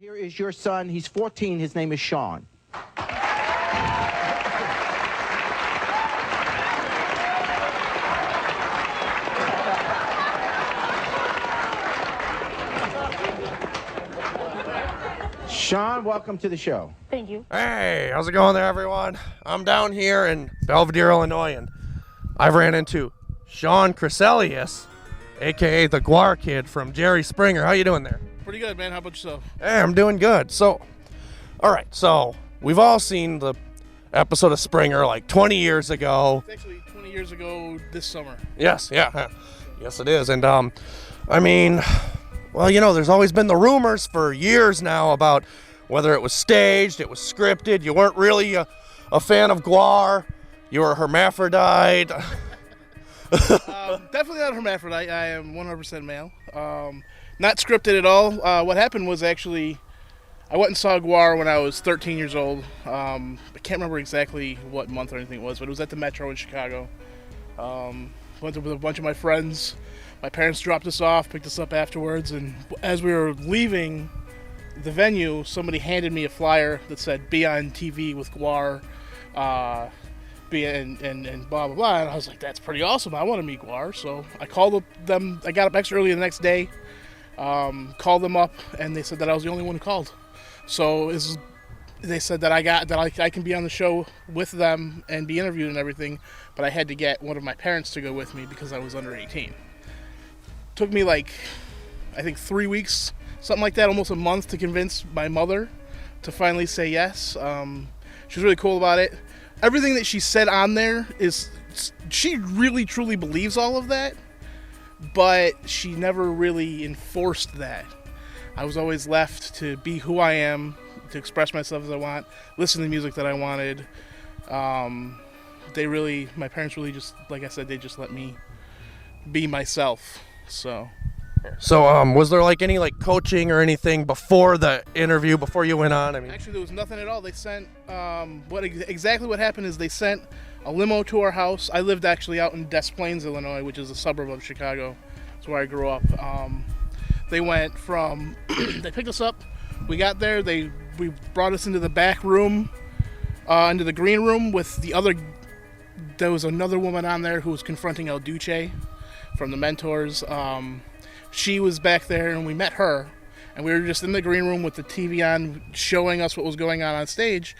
Here is your son. He's 14. His name is Sean. Sean, welcome to the show. Thank you. Hey, how's it going there, everyone? I'm down here in Belvedere, Illinois, and I've ran into Sean Crescelius, a.k.a. the Gwar Kid from Jerry Springer. How you doing there? Pretty good, man. How about yourself? Hey, I'm doing good. So, all right, so we've all seen the episode of Springer like 20 years ago. It's actually 20 years ago this summer. Yes, yeah. Yes, it is. And, I mean, well, you know, there's always been the rumors for years now about whether it was staged, it was scripted, you weren't really a fan of Gwar, you were a hermaphrodite. Definitely not a hermaphrodite. I am 100% male. Not scripted at all. What happened was actually, I went and saw Gwar when I was 13 years old. I can't remember exactly what month or anything it was, but it was at the Metro in Chicago. Went there with a bunch of my friends. My parents dropped us off, picked us up afterwards, and as we were leaving the venue, somebody handed me a flyer that said, "Be on TV with Gwar," and blah, blah, blah. And I was like, that's pretty awesome. I want to meet Gwar. So I called them. I got up extra early the next day, called them up, and they said that I was the only one who called. So they said that I can be on the show with them and be interviewed and everything, but I had to get one of my parents to go with me because I was under 18. Took me like, I think 3 weeks, something like that, almost a month to convince my mother to finally say yes. She was really cool about it. Everything that she said on there is, she really truly believes all of that, but she never really enforced that. I was always left to be who I am, to express myself as I want, listen to the music that I wanted. My parents really just, like I said, they just let me be myself. So, was there like any like coaching or anything before the interview, before you went on? I mean, actually, there was nothing at all. They sent exactly what happened is they sent a limo to our house. I lived actually out in Des Plaines, Illinois, which is a suburb of Chicago. That's where I grew up. They went from they picked us up. We got there. We brought us into the back room, into the green room with the other. There was another woman on there who was confronting El Duce from the Mentors. She was back there, and we met her, and we were just in the green room with the TV on, showing us what was going on stage,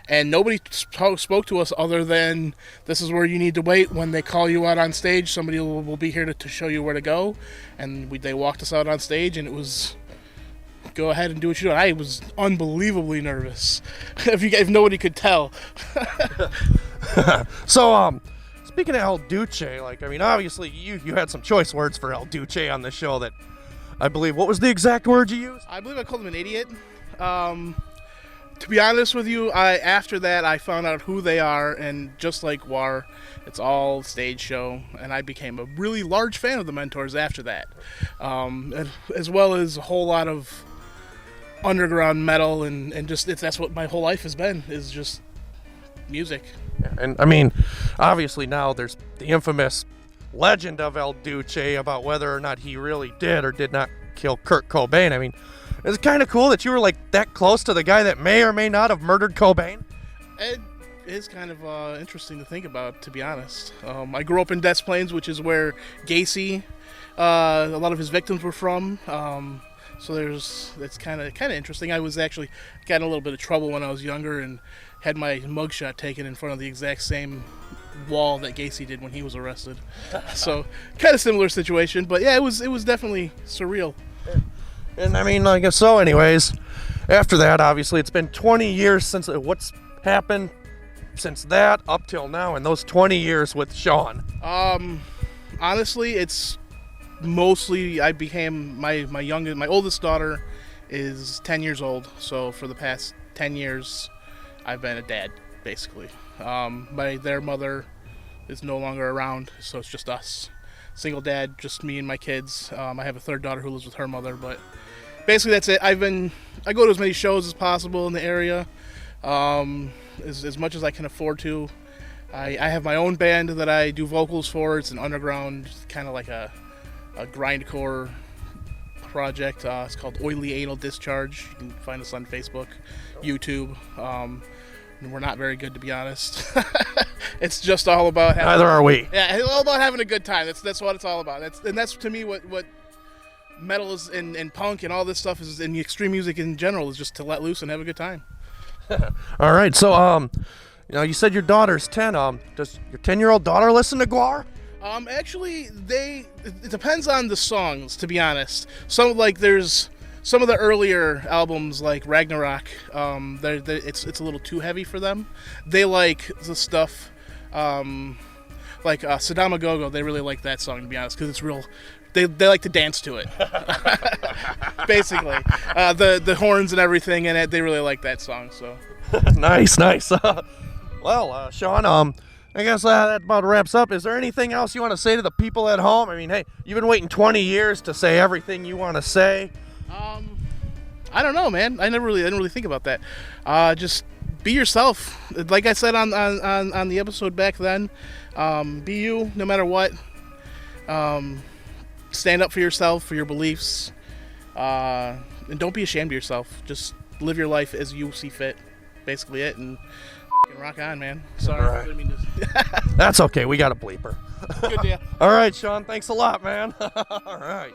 and nobody spoke to us other than, this is where you need to wait. When they call you out on stage, somebody will be here to show you where to go, and they walked us out on stage, and it was, go ahead and do what you do. I was unbelievably nervous, if nobody could tell. So, speaking of El Duce, like, I mean, obviously you had some choice words for El Duce on the show that I believe, what was the exact word you used? I believe I called him an idiot. To be honest with you, after that I found out who they are, and just like Gwar, it's all stage show, and I became a really large fan of the Mentors after that, as well as a whole lot of underground metal, and just that's what my whole life has been, is just music. And I mean, obviously now there's the infamous legend of El Duce about whether or not he really did or did not kill Kurt Cobain. I mean, it's kind of cool that you were like that close to the guy that may or may not have murdered Cobain. It is kind of interesting to think about, to be honest. I grew up in Des Plaines, which is where Gacy, a lot of his victims were from. So that's kind of interesting. I was actually got in a little bit of trouble when I was younger and had my mugshot taken in front of the exact same wall that Gacy did when he was arrested. So kind of similar situation, but yeah, it was definitely surreal. And I mean, I guess so. Anyways, after that, obviously, it's been 20 years since what's happened since that up till now, and those 20 years with Sean. Honestly, it's mostly I became my oldest daughter is 10 years old, so for the past 10 years I've been a dad, basically. Their mother is no longer around, so it's just us. Single dad, just me and my kids. I have a third daughter who lives with her mother, but basically that's it. I go to as many shows as possible in the area, as much as I can afford to. I have my own band that I do vocals for. It's an underground, kind of like a grindcore project. It's called Oily Anal Discharge. You can find us on Facebook, YouTube. We're not very good, to be honest. It's just all about having, Neither are we. yeah, it's all about having a good time. That's what it's all about. That's to me what metal is and punk and all this stuff is, and extreme music in general, is just to let loose and have a good time. All right. So you said your daughter's 10. Does your 10-year-old daughter listen to Gwar? Actually, it depends on the songs, to be honest. There's some of the earlier albums like Ragnarok. It's a little too heavy for them. They like the stuff like Sadama Gogo. They really like that song, to be honest, because it's real. They like to dance to it, basically. The horns and everything in it. They really like that song. So Nice. Well, Sean, I guess that about wraps up. Is there anything else you want to say to the people at home? I mean, hey, you've been waiting 20 years to say everything you want to say. I don't know, man. I didn't really think about that. Just be yourself. Like I said on the episode back then, be you no matter what. Stand up for yourself, for your beliefs, and don't be ashamed of yourself. Just live your life as you see fit. Basically it, and rock on, man. Sorry. All right. I didn't mean to... That's okay. We got a bleeper. Good deal. All right, Sean. Thanks a lot, man. All right.